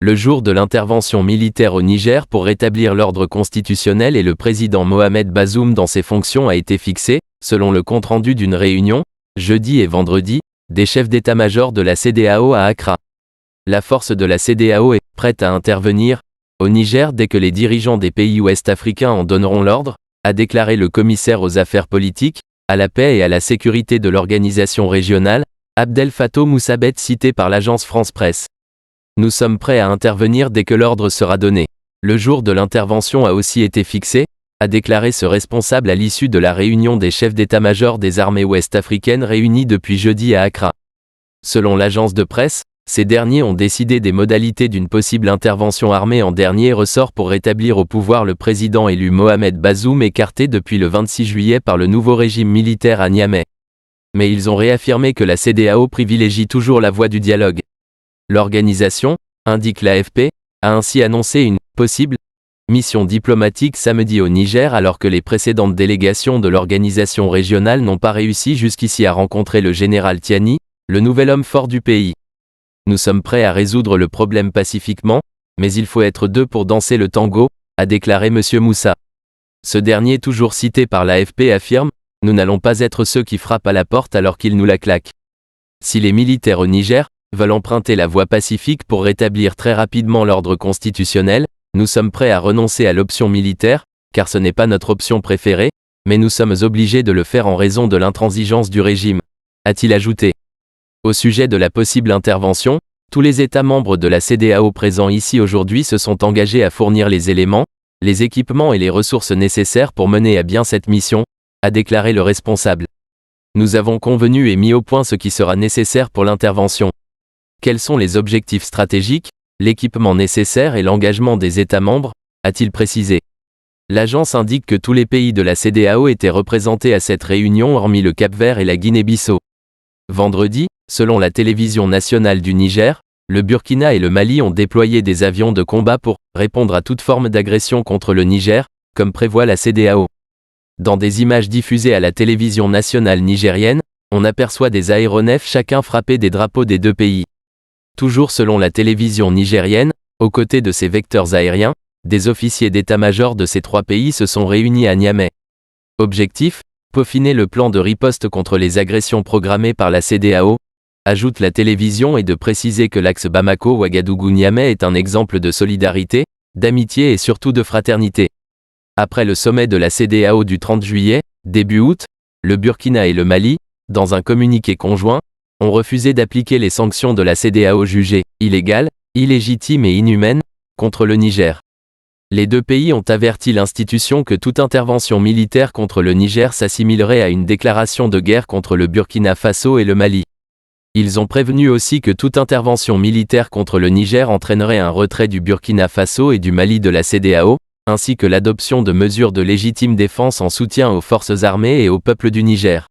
Le jour de l'intervention militaire au Niger pour rétablir l'ordre constitutionnel et le président Mohamed Bazoum dans ses fonctions a été fixé, selon le compte-rendu d'une réunion, jeudi et vendredi, des chefs d'état-major de la CEDEAO à Accra. La force de la CEDEAO est prête à intervenir au Niger dès que les dirigeants des pays ouest-africains en donneront l'ordre, a déclaré le commissaire aux affaires politiques, à la paix et à la sécurité de l'organisation régionale, Abdel Fattah Moussabet, cité par l'agence France Presse. Nous sommes prêts à intervenir dès que l'ordre sera donné. Le jour de l'intervention a aussi été fixé, a déclaré ce responsable à l'issue de la réunion des chefs d'état-major des armées ouest-africaines réunis depuis jeudi à Accra. Selon l'agence de presse, ces derniers ont décidé des modalités d'une possible intervention armée en dernier ressort pour rétablir au pouvoir le président élu Mohamed Bazoum, écarté depuis le 26 juillet par le nouveau régime militaire à Niamey. Mais ils ont réaffirmé que la CEDEAO privilégie toujours la voie du dialogue. L'organisation, indique l'AFP, a ainsi annoncé une possible mission diplomatique samedi au Niger alors que les précédentes délégations de l'organisation régionale n'ont pas réussi jusqu'ici à rencontrer le général Tiani, le nouvel homme fort du pays. Nous sommes prêts à résoudre le problème pacifiquement, mais il faut être deux pour danser le tango, a déclaré M. Moussa. Ce dernier, toujours cité par l'AFP, affirme « Nous n'allons pas être ceux qui frappent à la porte alors qu'ils nous la claquent ». Si les militaires au Niger veulent emprunter la voie pacifique pour rétablir très rapidement l'ordre constitutionnel, nous sommes prêts à renoncer à l'option militaire, car ce n'est pas notre option préférée, mais nous sommes obligés de le faire en raison de l'intransigeance du régime, a-t-il ajouté. Au sujet de la possible intervention, tous les États membres de la CEDEAO présents ici aujourd'hui se sont engagés à fournir les éléments, les équipements et les ressources nécessaires pour mener à bien cette mission, a déclaré le responsable. Nous avons convenu et mis au point ce qui sera nécessaire pour l'intervention. Quels sont les objectifs stratégiques, l'équipement nécessaire et l'engagement des États membres, a-t-il précisé. L'agence indique que tous les pays de la CEDEAO étaient représentés à cette réunion hormis le Cap-Vert et la Guinée-Bissau. Vendredi, selon la télévision nationale du Niger, le Burkina et le Mali ont déployé des avions de combat pour répondre à toute forme d'agression contre le Niger, comme prévoit la CEDEAO. Dans des images diffusées à la télévision nationale nigérienne, on aperçoit des aéronefs chacun frappés des drapeaux des deux pays. Toujours selon la télévision nigérienne, aux côtés de ces vecteurs aériens, des officiers d'état-major de ces trois pays se sont réunis à Niamey. Objectif, peaufiner le plan de riposte contre les agressions programmées par la CEDEAO, ajoute la télévision, et de préciser que l'axe Bamako-Ouagadougou-Niamey est un exemple de solidarité, d'amitié et surtout de fraternité. Après le sommet de la CEDEAO du 30 juillet, début août, le Burkina et le Mali, dans un communiqué conjoint, ont refusé d'appliquer les sanctions de la CEDEAO jugées illégales, illégitimes et inhumaines contre le Niger. Les deux pays ont averti l'institution que toute intervention militaire contre le Niger s'assimilerait à une déclaration de guerre contre le Burkina Faso et le Mali. Ils ont prévenu aussi que toute intervention militaire contre le Niger entraînerait un retrait du Burkina Faso et du Mali de la CEDEAO, ainsi que l'adoption de mesures de légitime défense en soutien aux forces armées et au peuple du Niger.